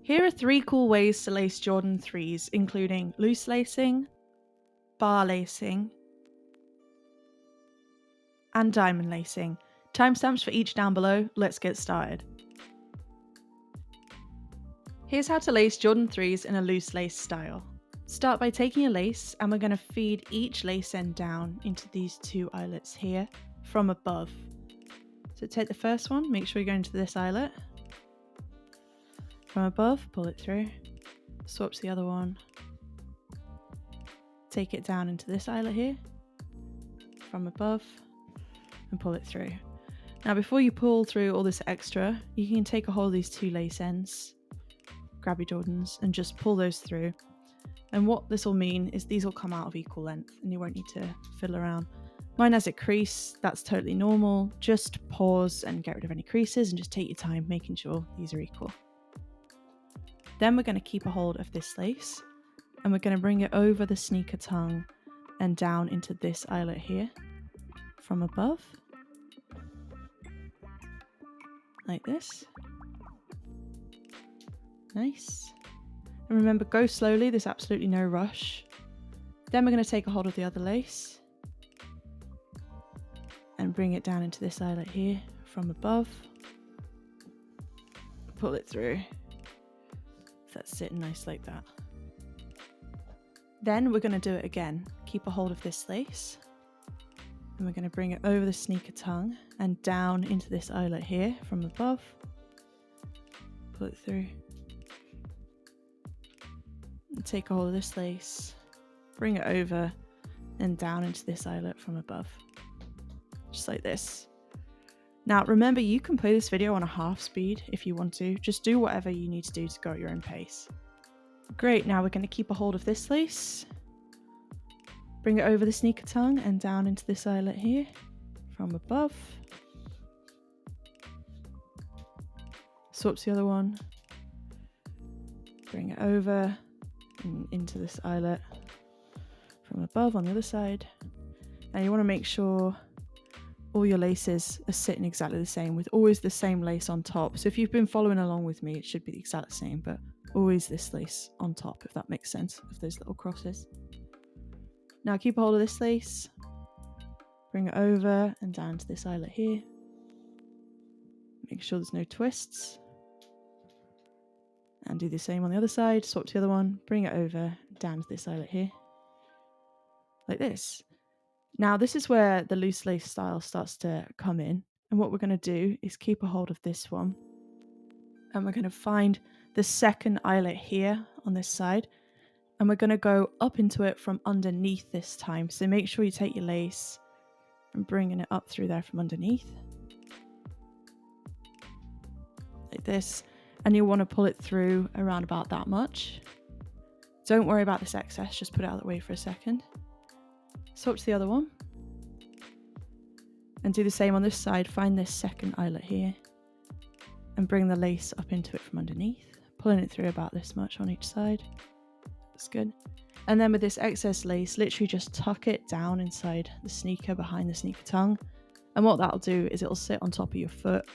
Here are 3 cool ways to lace Jordan 3s, including loose lacing, bar lacing, and diamond lacing. Timestamps for each down below. Let's get started. Here's how to lace Jordan 3s in a loose lace style. Start by taking a lace and we're going to feed each lace end down into these 2 eyelets here from above. So take the first one, make sure you go into this eyelet. From above, pull it through, swap to the other one, take it down into this eyelet here, from above, and pull it through. Now before you pull through all this extra, you can take a hold of these 2 lace ends, grab your Jordans, and just pull those through. And what this will mean is these will come out of equal length and you won't need to fiddle around. Mine has a crease, that's totally normal. Just pause and get rid of any creases and just take your time making sure these are equal. Then we're going to keep a hold of this lace and we're going to bring it over the sneaker tongue and down into this eyelet here from above, like this. Nice. And remember, go slowly, there's absolutely no rush. Then we're going to take a hold of the other lace and bring it down into this eyelet here from above. Pull it through. That's sitting nice like that. Then we're going to do it again. Keep a hold of this lace and we're going to bring it over the sneaker tongue and down into this eyelet here from above. Pull it through. And take a hold of this lace, bring it over and down into this eyelet from above. Just like this. Now remember, you can play this video on a half speed if you want to. Just do whatever you need to do to go at your own pace. Great, now we're going to keep a hold of this lace. Bring it over the sneaker tongue and down into this eyelet here from above. Swap to the other one. Bring it over and into this eyelet from above on the other side. And you want to make sure all your laces are sitting exactly the same with always the same lace on top. So if you've been following along with me, it should be the exact same, but always this lace on top, if that makes sense, with those little crosses. Now keep a hold of this lace, bring it over and down to this eyelet here. Make sure there's no twists. And do the same on the other side, swap to the other one, bring it over, down to this eyelet here. Like this. Now this is where the loose lace style starts to come in. And what we're going to do is keep a hold of this one. And we're going to find the second eyelet here on this side. And we're going to go up into it from underneath this time. So make sure you take your lace and bringing it up through there from underneath. Like this. And you'll want to pull it through around about that much. Don't worry about this excess, just put it out of the way for a second. Swap to the other one. And do the same on this side. Find this second eyelet here. And bring the lace up into it from underneath. Pulling it through about this much on each side. That's good. And then with this excess lace, literally just tuck it down inside the sneaker, behind the sneaker tongue. And what that'll do is it'll sit on top of your foot,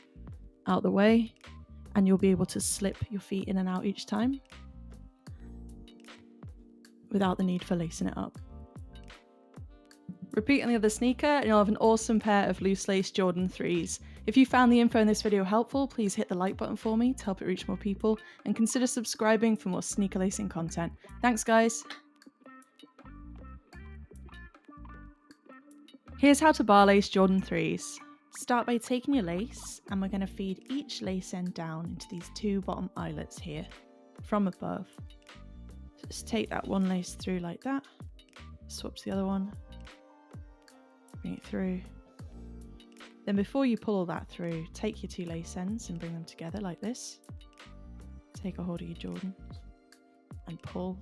out the way. And you'll be able to slip your feet in and out each time without the need for lacing it up. Repeat on the other sneaker and you'll have an awesome pair of loose lace Jordan 3s. If you found the info in this video helpful, please hit the like button for me to help it reach more people and consider subscribing for more sneaker lacing content. Thanks guys! Here's how to bar lace Jordan 3s. Start by taking your lace and we're going to feed each lace end down into these 2 bottom eyelets here from above. So just take that one lace through like that, swap to the other one, bring it through. Then before you pull all that through, take your 2 lace ends and bring them together like this. Take a hold of your Jordans and pull.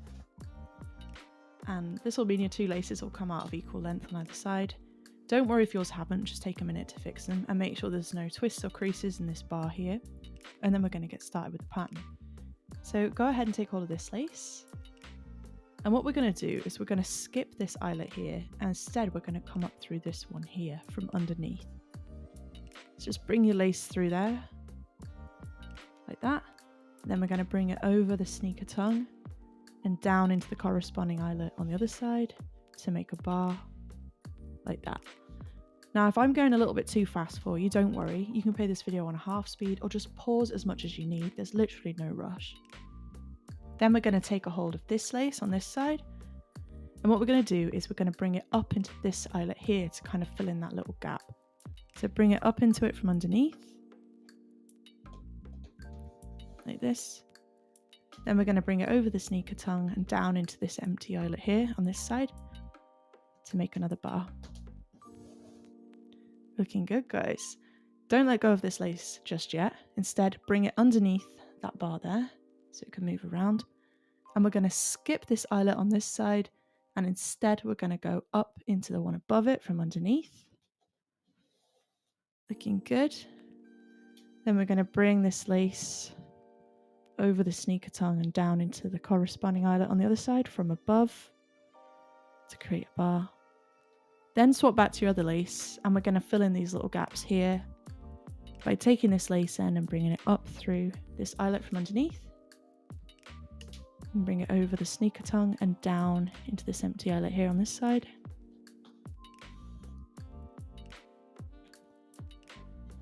And this will mean your 2 laces will come out of equal length on either side. Don't worry if yours haven't, just take a minute to fix them and make sure there's no twists or creases in this bar here. And then we're going to get started with the pattern. So go ahead and take hold of this lace. And what we're going to do is we're going to skip this eyelet here and instead we're going to come up through this one here from underneath. So just bring your lace through there, like that. Then we're going to bring it over the sneaker tongue and down into the corresponding eyelet on the other side to make a bar like that. Now, if I'm going a little bit too fast for you, don't worry. You can play this video on a half speed or just pause as much as you need. There's literally no rush. Then we're going to take a hold of this lace on this side. And what we're going to do is we're going to bring it up into this eyelet here to kind of fill in that little gap. So bring it up into it from underneath, like this. Then we're going to bring it over the sneaker tongue and down into this empty eyelet here on this side to make another bar. Looking good, guys. Don't let go of this lace just yet. Instead, bring it underneath that bar there so it can move around. And we're going to skip this eyelet on this side, and instead we're going to go up into the one above it from underneath. Looking good. Then we're going to bring this lace over the sneaker tongue and down into the corresponding eyelet on the other side from above to create a bar. Then swap back to your other lace, and we're going to fill in these little gaps here by taking this lace end and bringing it up through this eyelet from underneath. And bring it over the sneaker tongue and down into this empty eyelet here on this side.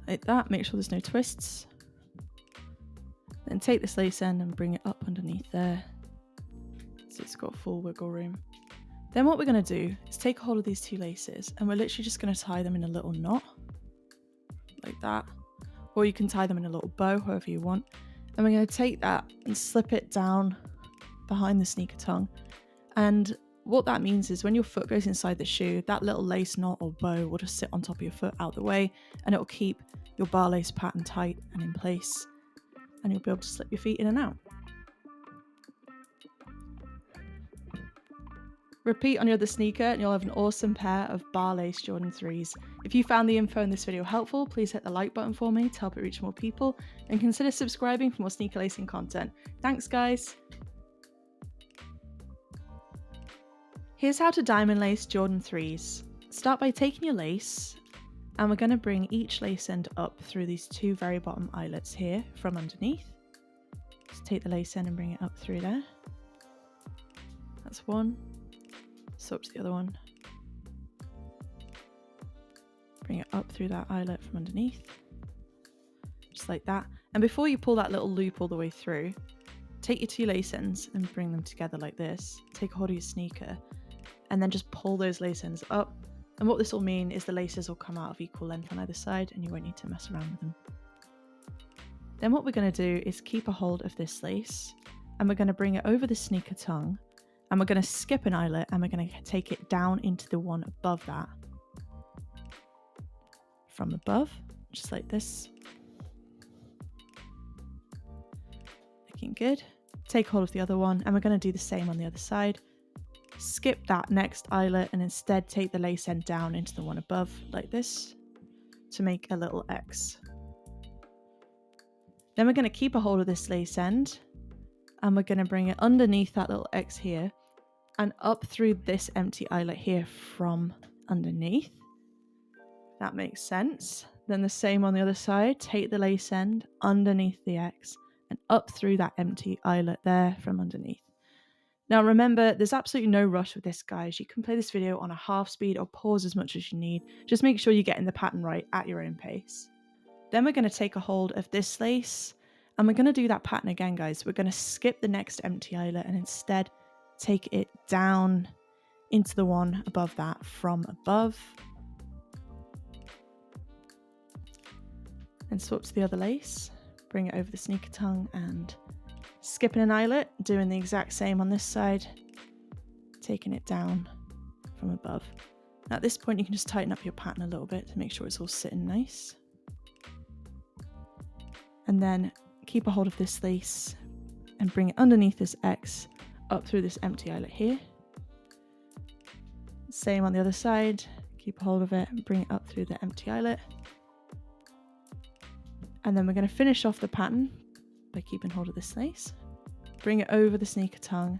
Like that, make sure there's no twists. Then take this lace end and bring it up underneath there so it's got full wiggle room. Then what we're going to do is take a hold of these two laces and we're literally just going to tie them in a little knot like that, or you can tie them in a little bow, however you want. And we're going to take that and slip it down behind the sneaker tongue. And what that means is when your foot goes inside the shoe, that little lace knot or bow will just sit on top of your foot out the way, and it will keep your bar lace pattern tight and in place, and you'll be able to slip your feet in and out. Repeat on your other sneaker and you'll have an awesome pair of bar lace Jordan 3s. If you found the info in this video helpful, please hit the like button for me to help it reach more people, and consider subscribing for more sneaker lacing content. Thanks, guys! Here's how to diamond lace Jordan 3s. Start by taking your lace, and we're going to bring each lace end up through these two very bottom eyelets here from underneath. Just take the lace end and bring it up through there. That's one. Swap to the other one. Bring it up through that eyelet from underneath. Just like that. And before you pull that little loop all the way through, take your two lace ends and bring them together like this. Take a hold of your sneaker and then just pull those lace ends up. And what this will mean is the laces will come out of equal length on either side and you won't need to mess around with them. Then what we're going to do is keep a hold of this lace and we're going to bring it over the sneaker tongue, and we're going to skip an eyelet and we're going to take it down into the one above that. From above, just like this. Looking good. Take hold of the other one and we're going to do the same on the other side. Skip that next eyelet and instead take the lace end down into the one above like this to make a little X. Then we're going to keep a hold of this lace end and we're going to bring it underneath that little X here and up through this empty eyelet here from underneath. That makes sense. Then the same on the other side. Take the lace end underneath the X and up through that empty eyelet there from underneath. Now remember, there's absolutely no rush with this, guys. You can play this video on a half speed or pause as much as you need. Just make sure you're getting the pattern right at your own pace. Then we're going to take a hold of this lace and we're going to do that pattern again, guys. We're going to skip the next empty eyelet and instead take it down into the one above that from above. And swap to the other lace, bring it over the sneaker tongue and skipping an eyelet, doing the exact same on this side, taking it down from above. Now at this point you can just tighten up your pattern a little bit to make sure it's all sitting nice. And then keep a hold of this lace and bring it underneath this X up through this empty eyelet here. Same on the other side, keep a hold of it and bring it up through the empty eyelet. And then we're going to finish off the pattern by keeping hold of this lace. Bring it over the sneaker tongue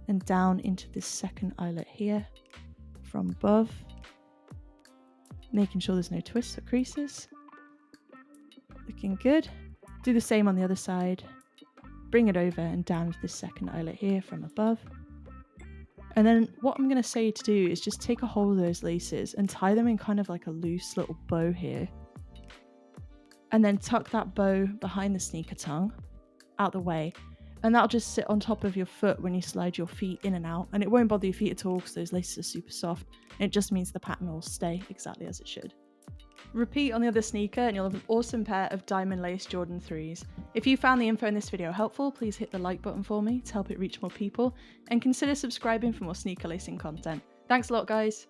and down into this second eyelet here from above, making sure there's no twists or creases. Looking good. Do the same on the other side. bring it over and down to this second eyelet here from above. And then what I'm going to say to do is just take a hold of those laces and tie them in kind of like a loose little bow here. And then tuck that bow behind the sneaker tongue out the way. And that'll just sit on top of your foot when you slide your feet in and out. And it won't bother your feet at all because those laces are super soft. And it just means the pattern will stay exactly as it should. Repeat on the other sneaker and you'll have an awesome pair of diamond lace Jordan 3s. If you found the info in this video helpful, please hit the like button for me to help it reach more people, and consider subscribing for more sneaker lacing content. Thanks a lot, guys!